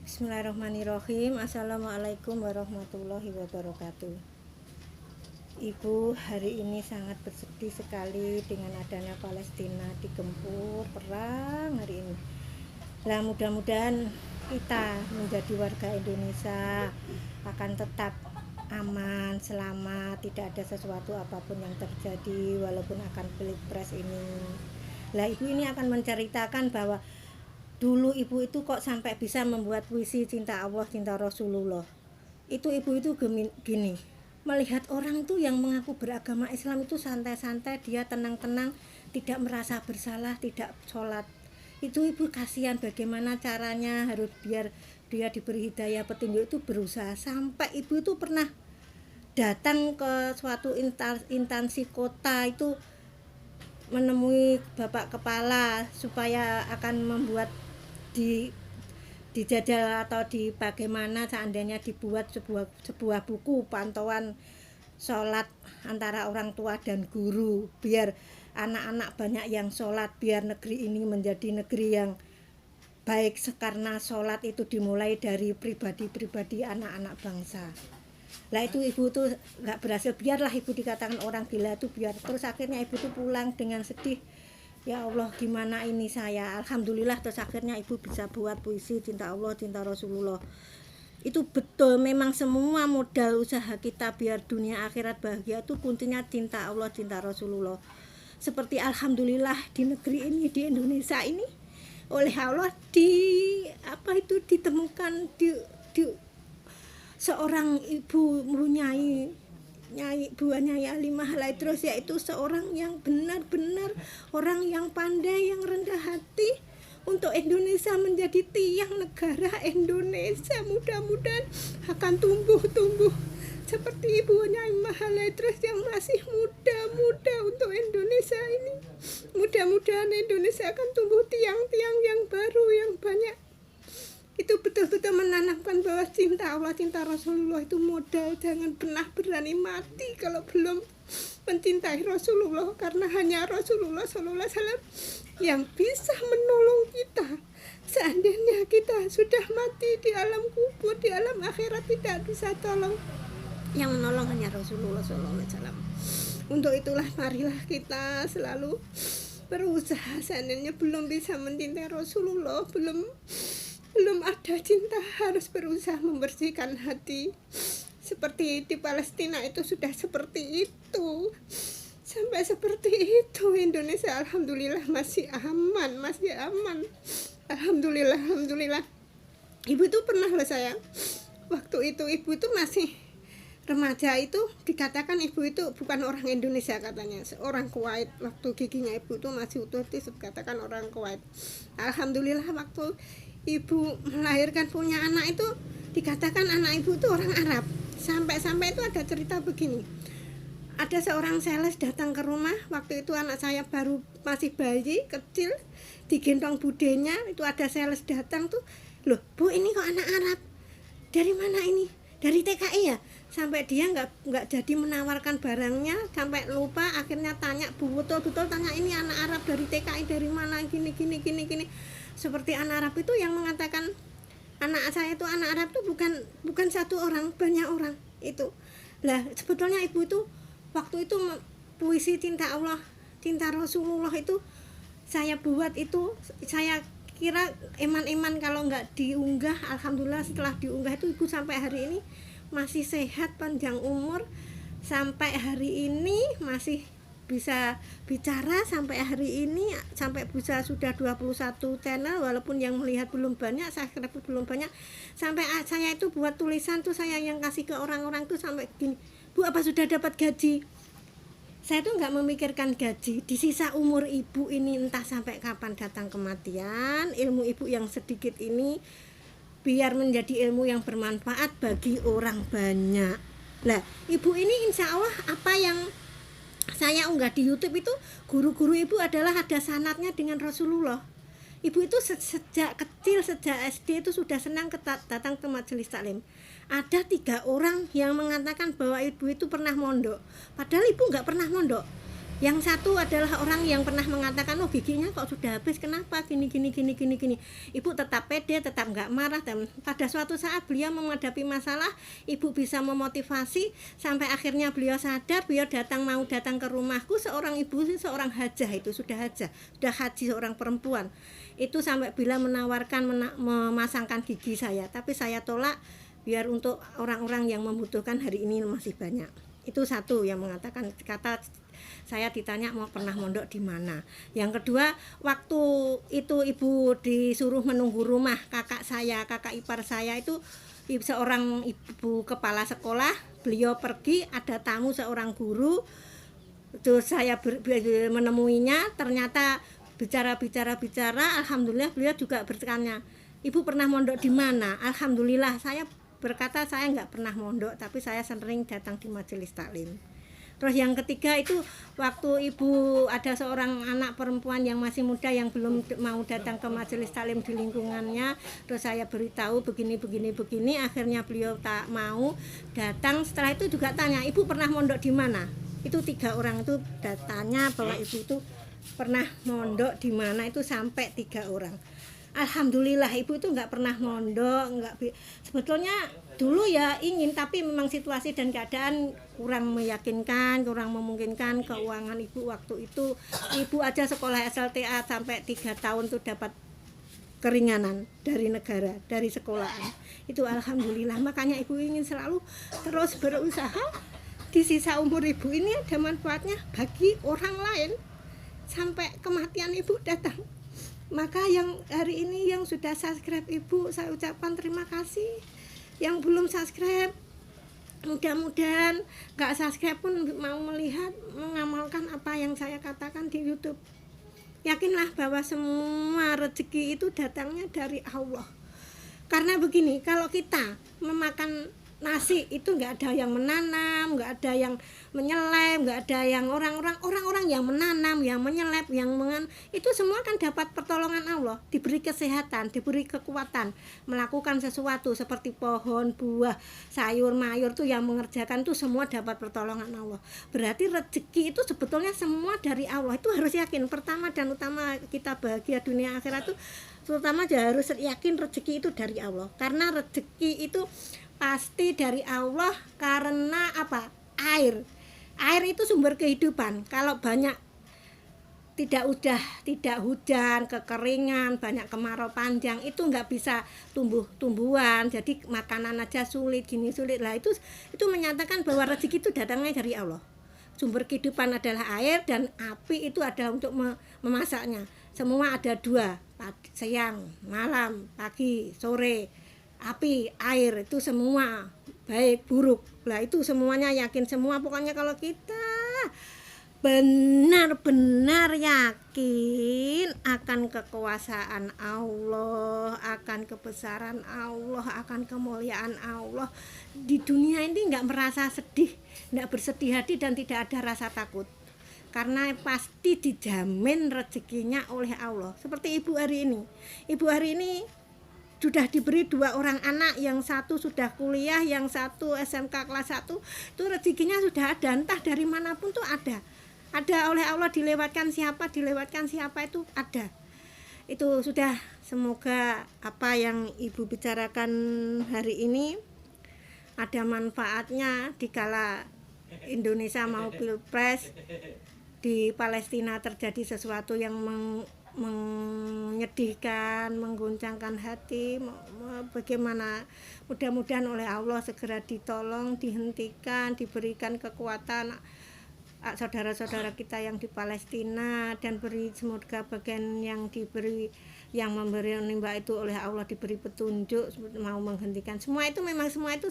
Bismillahirrahmanirrahim. Assalamualaikum warahmatullahi wabarakatuh. Ibu hari ini sangat bersedih sekali dengan adanya Palestina digempur perang hari ini. Lah mudah-mudahan kita menjadi warga Indonesia akan tetap aman, selamat, tidak ada sesuatu apapun yang terjadi walaupun akan pilpres ini. Lah ibu ini akan menceritakan bahwa dulu ibu itu kok sampai bisa membuat puisi cinta Allah, cinta Rasulullah. Itu ibu itu gini, melihat orang itu yang mengaku beragama Islam itu santai-santai, dia tenang-tenang, tidak merasa bersalah, tidak sholat. Itu ibu kasihan bagaimana caranya harus biar dia diberi hidayah petunjuk, itu berusaha. Sampai ibu itu pernah datang ke suatu instansi kota itu menemui bapak kepala supaya akan membuat dijajal atau di bagaimana seandainya dibuat sebuah buku pantauan sholat antara orang tua dan guru, biar anak-anak banyak yang sholat, biar negeri ini menjadi negeri yang baik, karena sholat itu dimulai dari pribadi-pribadi anak-anak bangsa. Lah itu ibu tuh nggak berhasil, biarlah ibu dikatakan orang gila itu biar. Terus akhirnya ibu tuh pulang dengan sedih, ya Allah gimana ini saya. Alhamdulillah terus akhirnya ibu bisa buat puisi cinta Allah, cinta Rasulullah. Itu betul, memang semua modal usaha kita biar dunia akhirat bahagia itu kuncinya cinta Allah, cinta Rasulullah. Seperti alhamdulillah di negeri ini, di Indonesia ini, oleh Allah ditemukan di seorang ibu Nyai Alimah Laidros, yaitu seorang yang benar-benar orang yang pandai, yang rendah hati untuk Indonesia menjadi tiang negara Indonesia. Mudah-mudahan akan tumbuh seperti Ibu Nyai Mahalaidros yang masih muda untuk Indonesia ini. Mudah-mudahan Indonesia akan tumbuh tiang-tiang yang baru, yang banyak. Itu betul-betul menanamkan bahwa cinta Allah, cinta Rasulullah itu modal. Jangan pernah berani mati kalau belum mencintai Rasulullah, karena hanya Rasulullah SAW yang bisa menolong kita. Seandainya kita sudah mati di alam kubur, di alam akhirat tidak bisa tolong. Yang menolong hanya Rasulullah SAW. Untuk itulah marilah kita selalu berusaha. Seandainya belum bisa mencintai Rasulullah, belum ada cinta, harus berusaha membersihkan hati. Seperti di Palestina itu sudah seperti itu, sampai seperti itu. Indonesia alhamdulillah masih aman. Alhamdulillah. Ibu itu pernah loh sayang, waktu itu ibu itu masih remaja, itu dikatakan ibu itu bukan orang Indonesia, katanya orang Kuwait. Waktu giginya ibu itu masih utuh dikatakan orang Kuwait. Alhamdulillah waktu ibu melahirkan punya anak itu dikatakan anak ibu itu orang Arab. Sampai itu ada cerita begini, ada seorang sales datang ke rumah. Waktu itu anak saya baru masih bayi kecil, digendong budenya. Itu ada sales datang tuh, loh Bu, ini kok anak Arab, dari mana ini? Dari TKI ya? Sampai dia nggak jadi menawarkan barangnya, sampai lupa. Akhirnya tanya, Bu, betul tanya, ini anak Arab dari TKI, dari mana, gini. Seperti anak Arab itu yang mengatakan anak saya itu anak Arab itu bukan satu orang, banyak orang itu. Lah sebetulnya ibu itu waktu itu puisi cinta Allah, cinta Rasulullah itu saya buat itu, saya kira eman-eman kalau nggak diunggah. Alhamdulillah setelah diunggah itu ibu sampai hari ini masih sehat, panjang umur, sampai hari ini masih bisa bicara, sampai hari ini sampai bisa sudah 21 channel, walaupun yang melihat belum banyak, subscribe belum banyak. Sampai saya itu buat tulisan tuh, saya yang kasih ke orang-orang tuh sampai gini, Bu, apa sudah dapat gaji? Saya tuh nggak memikirkan gaji. Di sisa umur ibu ini entah sampai kapan datang kematian, ilmu ibu yang sedikit ini biar menjadi ilmu yang bermanfaat bagi orang banyak. Lah ibu ini insya Allah apa yang saya unggah di YouTube itu, guru-guru ibu adalah ada sanadnya dengan Rasulullah. Ibu itu sejak kecil, sejak SD itu sudah senang datang ke majelis taklim. Ada 3 orang yang mengatakan bahwa ibu itu pernah mondok, padahal ibu nggak pernah mondok. Yang satu adalah orang yang pernah mengatakan, oh giginya kok sudah habis, kenapa gini. Ibu tetap pede, tetap nggak marah, dan pada suatu saat beliau menghadapi masalah, ibu bisa memotivasi sampai akhirnya beliau sadar, beliau mau datang ke rumahku. Seorang ibu, seorang hajah, itu sudah haji, seorang perempuan itu, sampai bila menawarkan memasangkan gigi saya, tapi saya tolak, biar untuk orang-orang yang membutuhkan hari ini masih banyak. Itu satu yang mengatakan, kata saya ditanya mau pernah mondok di mana. Yang kedua, waktu itu ibu disuruh menunggu rumah kakak ipar saya itu, seorang ibu kepala sekolah, beliau pergi, ada tamu seorang guru, itu saya menemuinya, ternyata bicara, alhamdulillah beliau juga bertanya, ibu pernah mondok di mana? Alhamdulillah, saya berkata saya nggak pernah mondok, tapi saya sering datang di majelis taklim. Terus yang ketiga itu, waktu ibu ada seorang anak perempuan yang masih muda yang belum mau datang ke majelis taklim di lingkungannya, terus saya beritahu begini, akhirnya beliau tak mau datang. Setelah itu juga tanya, ibu pernah mondok di mana? Itu 3 orang itu tanya bahwa ibu itu pernah mondok di mana, itu sampai 3 orang. Alhamdulillah ibu itu nggak pernah mondok, sebetulnya dulu ya ingin, tapi memang situasi dan keadaan kurang meyakinkan, kurang memungkinkan. Keuangan ibu waktu itu, ibu aja sekolah SLTA sampai 3 tahun tuh dapat keringanan dari negara, dari sekolahan. Itu alhamdulillah, makanya ibu ingin selalu terus berusaha. Di sisa umur ibu ini ada manfaatnya bagi orang lain sampai kematian ibu datang. Maka yang hari ini yang sudah subscribe ibu, saya ucapkan terima kasih. Yang belum subscribe, mudah-mudahan gak subscribe pun mau melihat, mengamalkan apa yang saya katakan di YouTube. Yakinlah bahwa semua rezeki itu datangnya dari Allah. Karena begini, kalau kita memakan nasi itu nggak ada yang menanam, nggak ada yang menyelep, nggak ada yang orang-orang yang menanam, yang menyelep, itu semua kan dapat pertolongan Allah, diberi kesehatan, diberi kekuatan melakukan sesuatu seperti pohon, buah, sayur, mayur tuh yang mengerjakan tuh semua dapat pertolongan Allah. Berarti rezeki itu sebetulnya semua dari Allah. Itu harus yakin. Pertama dan utama kita bahagia dunia akhirat tuh, terutama harus yakin rezeki itu dari Allah. Karena rezeki itu pasti dari Allah. Karena apa? Air itu sumber kehidupan. Kalau banyak tidak hujan, kekeringan, banyak kemarau panjang, itu nggak bisa tumbuhan. Jadi makanan aja sulit lah. Itu menyatakan bahwa rezeki itu datangnya dari Allah. Sumber kehidupan adalah air, dan api itu adalah untuk memasaknya. Semua ada 2, siang, malam, pagi, sore. Api, air itu semua baik buruk lah, itu semuanya yakin semua. Pokoknya kalau kita benar-benar yakin akan kekuasaan Allah, akan kebesaran Allah, akan kemuliaan Allah, di dunia ini nggak merasa sedih, nggak bersedih hati, dan tidak ada rasa takut, karena pasti dijamin rezekinya oleh Allah. Seperti ibu hari ini sudah diberi 2 orang anak, yang satu sudah kuliah, yang satu SMK kelas 1, itu rezekinya sudah ada, entah dari manapun tuh ada oleh Allah. Dilewatkan siapa itu ada. Itu sudah. Semoga apa yang ibu bicarakan hari ini ada manfaatnya dikala Indonesia mau pilpres, di Palestina terjadi sesuatu yang menyedihkan, mengguncangkan hati. Bagaimana, mudah-mudahan oleh Allah segera ditolong, dihentikan, diberikan kekuatan saudara-saudara kita yang di Palestina, dan semoga bagian yang memberi nimba itu oleh Allah diberi petunjuk mau menghentikan semua itu. Memang semua itu